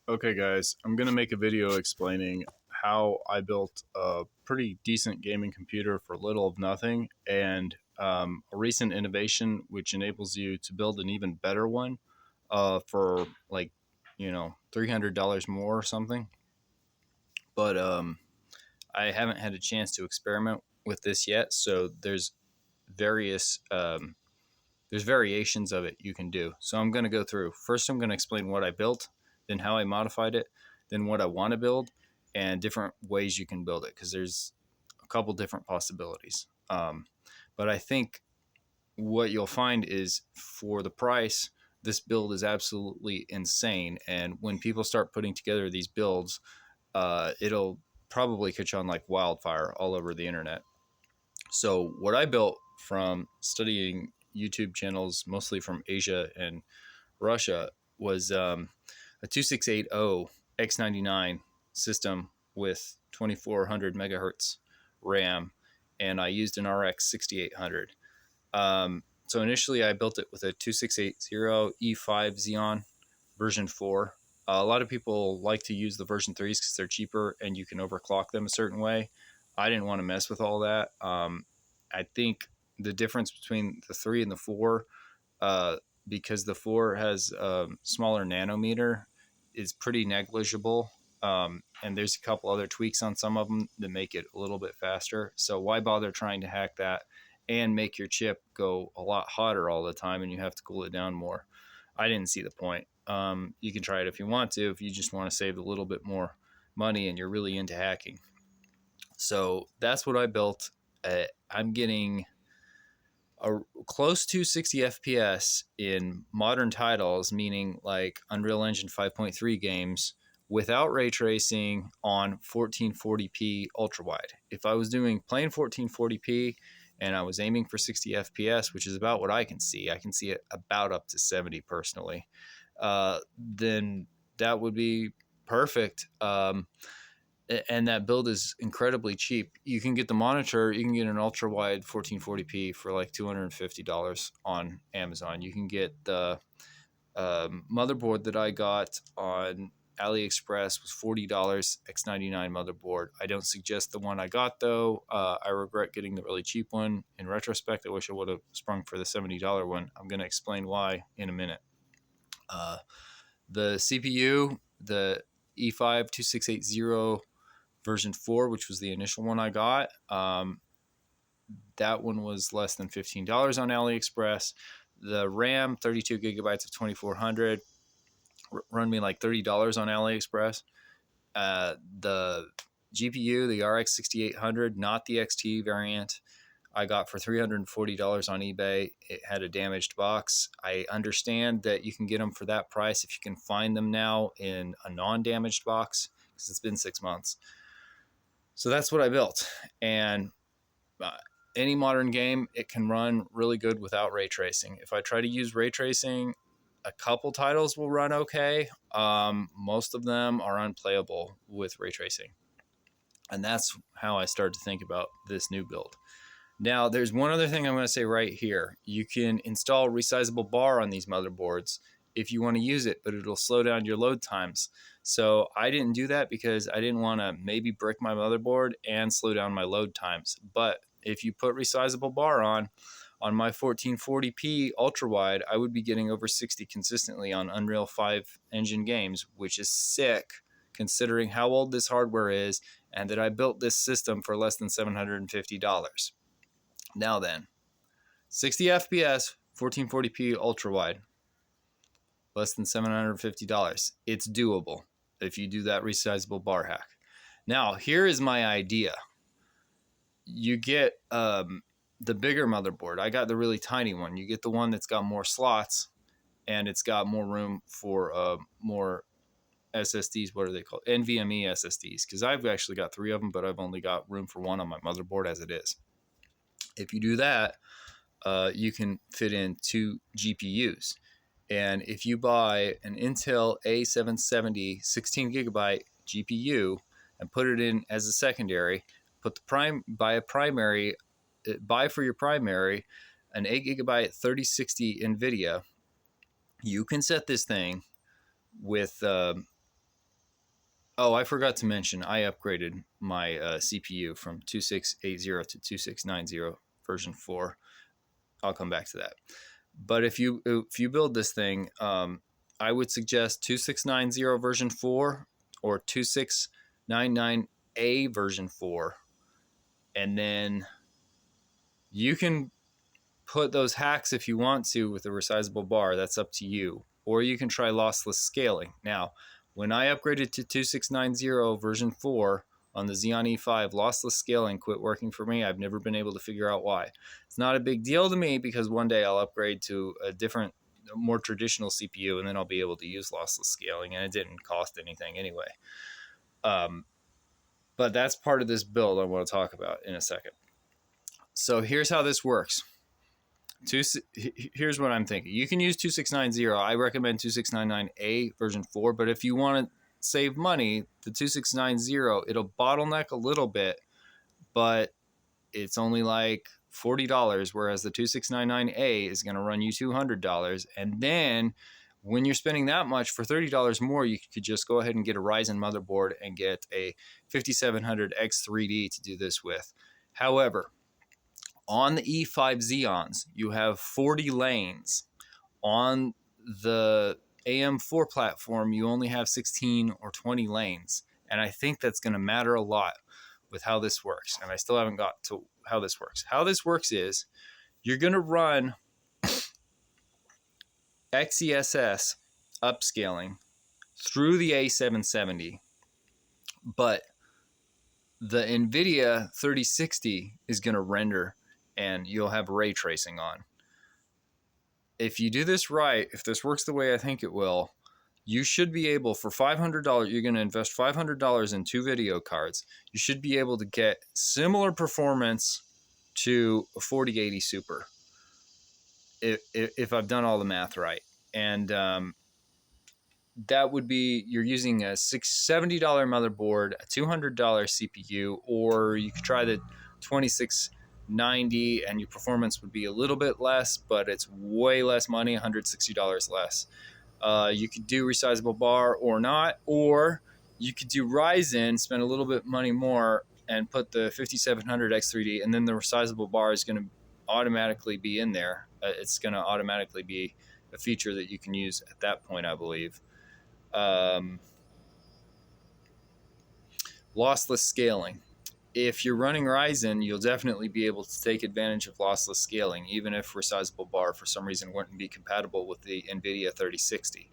Okay, guys, I'm going to make a video explaining how I built a pretty decent gaming computer for little of nothing and a recent innovation which enables you to build an even better one for like, $300 more or something. But I haven't had a chance to experiment with this yet, so various there's variations of it you can do. So I'm going to go through. First, I'm going to explain what I built, then how I modified it, then what I want to build, and different ways you can build it because there's a couple different possibilities. But I think what you'll find is for the price, this build is absolutely insane. And when people start putting together these builds, it'll probably catch on like wildfire all over the internet. So what I built from studying YouTube channels, mostly from Asia and Russia, was a 2680 X99 system with 2400 megahertz RAM, and I used an RX 6800. So initially, I built it with a 2680 E5 Xeon version 4. A lot of people like to use the version 3s because they're cheaper and you can overclock them a certain way. I didn't want to mess with all that. I think the difference between the 3 and the 4, uh, because the 4 has a smaller nanometer, is pretty negligible. And there's a couple other tweaks on some of them that make it a little bit faster. So why bother trying to hack that and make your chip go a lot hotter all the time and you have to cool it down more? I didn't see the point. You can try it if you want to, if you just want to save a little bit more money and you're really into hacking. So that's what I built. I'm getting a close to 60 FPS in modern titles, meaning like Unreal Engine 5.3 games, without ray tracing on 1440p ultra wide. If I was doing plain 1440p and I was aiming for 60 FPS, which is about what I can see it about up to 70 personally, then that would be perfect. And that build is incredibly cheap. You can get the monitor, you can get an ultra wide 1440p for like $250 on Amazon. You can get the motherboard that I got on AliExpress was $40 X99 motherboard. I don't suggest the one I got though. I regret getting the really cheap one. In retrospect, I wish I would have sprung for the $70 one. I'm going to explain why in a minute. Uh, the CPU, the E5 2680 version 4, which was the initial one I got. That one was less than $15 on AliExpress. The RAM, 32 gigabytes of 2400, run me like $30 on AliExpress. The GPU, the RX 6800, not the XT variant, I got for $340 on eBay. It had a damaged box. I understand that you can get them for that price if you can find them now in a non-damaged box because it's been 6 months. So that's what I built. And uh, any modern game, it can run really good without ray tracing. If I try to use ray tracing, a couple titles will run okay. Most of them are unplayable with ray tracing. And that's how I started to think about this new build. Now, there's one other thing I'm going to say right here. You can install resizable bar on these motherboards if you want to use it, but it'll slow down your load times. So I didn't do that because I didn't want to maybe brick my motherboard and slow down my load times. But if you put resizable bar on my 1440p ultra wide, I would be getting over 60 consistently on Unreal 5 engine games, which is sick considering how old this hardware is and that I built this system for less than $750. Now then, 60 FPS, 1440p ultra wide, less than $750. It's doable if you do that resizable bar hack. Now, here is my idea. You get the bigger motherboard. I got the really tiny one. You get the one that's got more slots and it's got more room for more SSDs. What are they called? NVMe SSDs. Because I've actually got 3 of them, but I've only got room for 1 on my motherboard as it is. If you do that, you can fit in 2 GPUs. And if you buy an Intel A770 16 gigabyte GPU and put it in as a secondary, buy for your primary an 8 gigabyte 3060 NVIDIA, you can set this thing with Oh, I forgot to mention, I upgraded my CPU from 2680 to 2690 version 4. I'll come back to that. But if you build this thing, I would suggest 2690 version 4 or 2699A version 4. And then you can put those hacks if you want to with a resizable bar. That's up to you. Or you can try lossless scaling. Now, when I upgraded to 2690 version 4 on the Xeon E5, lossless scaling quit working for me. I've never been able to figure out why. It's not a big deal to me because one day I'll upgrade to a different, more traditional CPU, and then I'll be able to use lossless scaling, and it didn't cost anything anyway. But that's part of this build I want to talk about in a second. So here's how this works. Here's what I'm thinking. You can use 2690. I recommend 2699A version 4, but if you want to save money, the 2690, it'll bottleneck a little bit, but it's only like $40, whereas the 2699A is going to run you $200. And then when you're spending that much for $30 more, you could just go ahead and get a Ryzen motherboard and get a 5700 X3D to do this with. However, on the E5 Xeons, you have 40 lanes. On the AM4 platform, you only have 16 or 20 lanes. And I think that's going to matter a lot with how this works. And I still haven't got to how this works. How this works is you're going to run XeSS upscaling through the A770, but the NVIDIA 3060 is going to render and you'll have ray tracing on. If you do this right, if this works the way I think it will, you should be able, for $500, you're going to invest $500 in 2 video cards. You should be able to get similar performance to a 4080 Super, if I've done all the math right. And that would be, you're using a $70 motherboard, a $200 CPU, or you could try the 2690 and your performance would be a little bit less, but it's way less money, $160 less. You could do resizable bar or not, or you could do Ryzen, spend a little bit money more and put the 5700 X3D, and then the resizable bar is going to automatically be in there. It's going to automatically be a feature that you can use at that point, I believe. Lossless scaling. If you're running Ryzen, you'll definitely be able to take advantage of lossless scaling, even if resizable bar for some reason wouldn't be compatible with the NVIDIA 3060.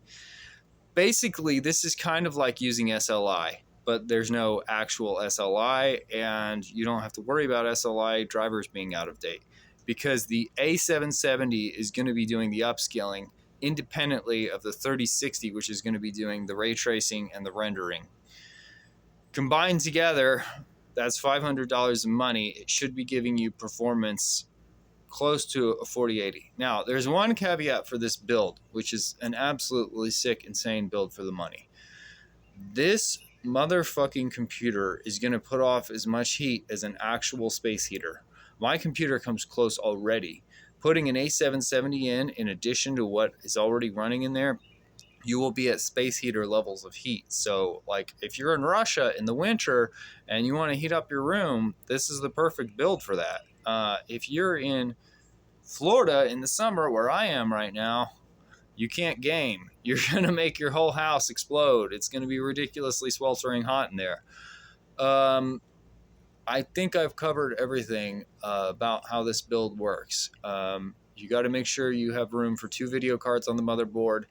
Basically, this is kind of like using SLI, but there's no actual SLI, and you don't have to worry about SLI drivers being out of date, because the A770 is going to be doing the upscaling independently of the 3060, which is going to be doing the ray tracing and the rendering. Combined together, that's $500 of money. It should be giving you performance close to a 4080. Now, there's one caveat for this build, which is an absolutely sick, insane build for the money. This motherfucking computer is going to put off as much heat as an actual space heater. My computer comes close already. Putting an A770 in addition to what is already running in there, you will be at space heater levels of heat. So, like, if you're in Russia in the winter and you want to heat up your room, this is the perfect build for that. If you're in Florida in the summer, where I am right now, you can't game. You're going to make your whole house explode. It's going to be ridiculously sweltering hot in there. I think I've covered everything about how this build works. You got to make sure you have room for 2 video cards on the motherboard.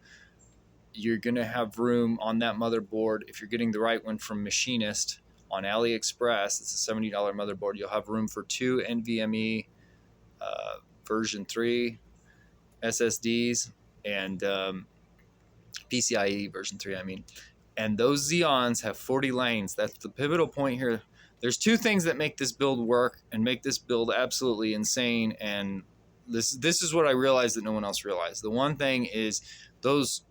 You're going to have room on that motherboard. If you're getting the right one from Machinist on AliExpress, it's a $70 motherboard. You'll have room for 2 NVMe version 3 SSDs and PCIe version 3, I mean. And those Xeons have 40 lanes. That's the pivotal point here. There's 2 things that make this build work and make this build absolutely insane. And this is what I realized that no one else realized. The one thing is those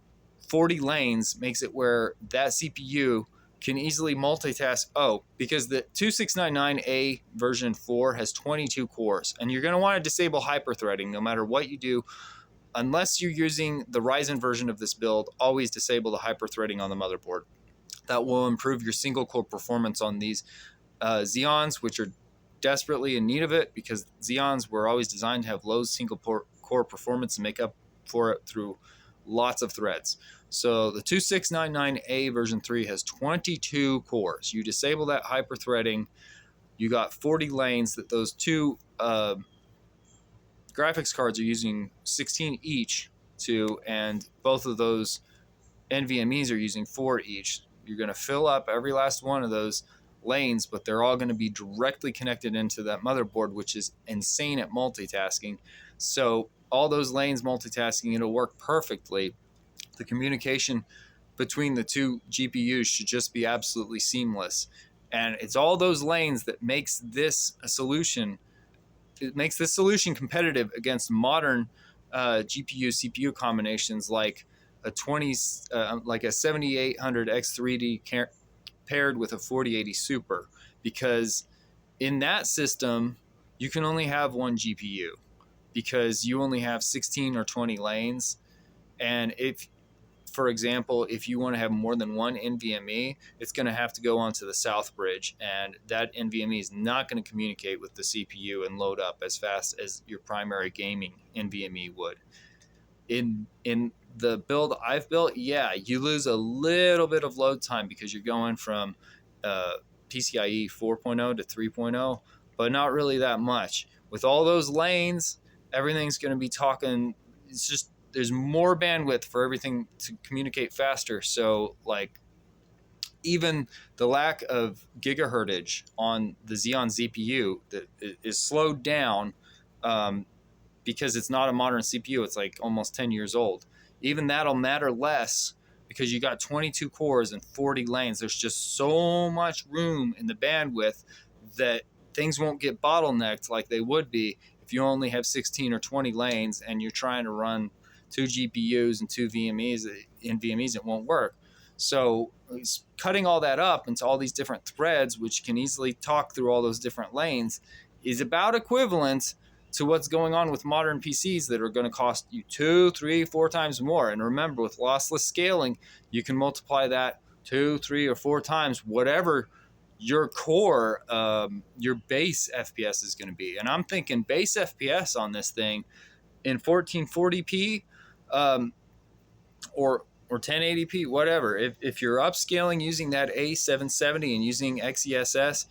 40 lanes makes it where that CPU can easily multitask. Oh, because the 2699A version 4 has 22 cores, and you're going to want to disable hyperthreading no matter what you do. Unless you're using the Ryzen version of this build, always disable the hyperthreading on the motherboard. that will improve your single core performance on these Xeons, which are desperately in need of it, because Xeons were always designed to have low single core performance and make up for it through lots of threads. So the 2699A version 3 has 22 cores. You disable that hyperthreading, you got 40 lanes that those two graphics cards are using 16 each to, and both of those NVMEs are using 4 each. You're going to fill up every last one of those lanes, but they're all going to be directly connected into that motherboard, which is insane at multitasking. So all those lanes multitasking, it'll work perfectly. The communication between the two GPUs should just be absolutely seamless. And it's all those lanes that makes this a solution. It makes this solution competitive against modern GPU CPU combinations like a 7800 X3D paired with a 4080 Super, because in that system you can only have one GPU because you only have 16 or 20 lanes. And if, for example, if you want to have more than one NVMe, it's going to have to go onto the South Bridge, and that NVMe is not going to communicate with the CPU and load up as fast as your primary gaming NVMe would. In the build I've built, yeah, you lose a little bit of load time because you're going from PCIe 4.0 to 3.0, but not really that much. With all those lanes, everything's going to be talking. It's just, there's more bandwidth for everything to communicate faster. So like even the lack of gigahertzage on the Xeon CPU that is slowed down because it's not a modern CPU. It's like almost 10 years old. Even that'll matter less because you got 22 cores and 40 lanes. There's just so much room in the bandwidth that things won't get bottlenecked like they would be if you only have 16 or 20 lanes and you're trying to run 2 GPUs and 2 VMEs. NVMEs, it won't work. So cutting all that up into all these different threads, which can easily talk through all those different lanes, is about equivalent to what's going on with modern PCs that are going to cost you 2, 3, 4 times more. And remember, with lossless scaling, you can multiply that 2, 3, or 4 times, whatever your core, your base FPS is going to be. And I'm thinking base FPS on this thing in 1440p or 1080p, whatever. If you're upscaling using that A770 and using XeSS,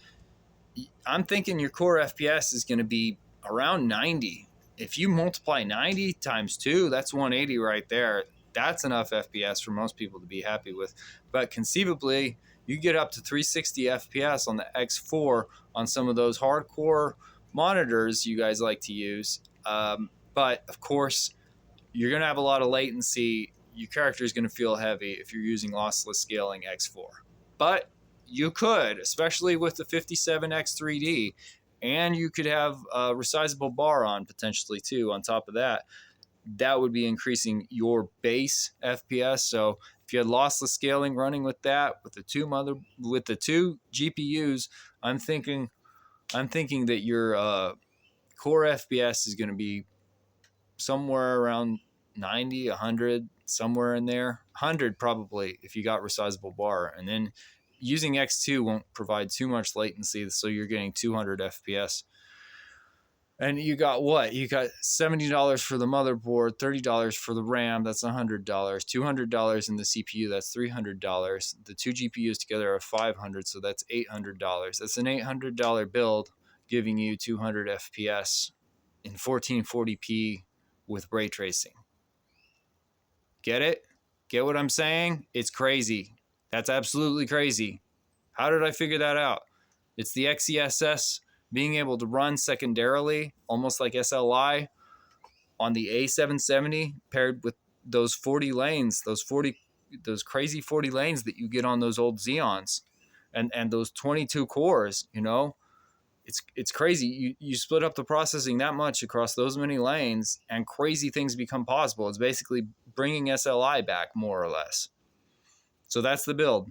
I'm thinking your core FPS is going to be around 90. If you multiply 90 times 2, that's 180 right there. That's enough FPS for most people to be happy with. But conceivably, you get up to 360 FPS on the X4 on some of those hardcore monitors you guys like to use. But of course, you're going to have a lot of latency. Your character is going to feel heavy if you're using lossless scaling X4. But you could, especially with the 57X3D, and you could have a resizable bar on potentially too on top of that. That would be increasing your base FPS. So if you had lossless scaling running with that, with the two GPUs, I'm thinking that your core FPS is going to be somewhere around 90, 100, somewhere in there. 100 probably if you got resizable bar. And then using X2 won't provide too much latency, so you're getting 200 FPS. And you got what? You got $70 for the motherboard, $30 for the RAM, that's $100, $200 in the CPU, that's $300. The two GPUs together are $500, so that's $800. That's an $800 build giving you 200 FPS in 1440p with ray tracing. Get it? Get what I'm saying? It's crazy. That's absolutely crazy. How did I figure that out? It's the XeSS being able to run secondarily, almost like SLI, on the A770 paired with those 40 lanes, those crazy 40 lanes that you get on those old Xeons, and those 22 cores. You know, it's crazy. You split up the processing that much across those many lanes, and crazy things become possible. It's basically bringing SLI back, more or less. So that's the build.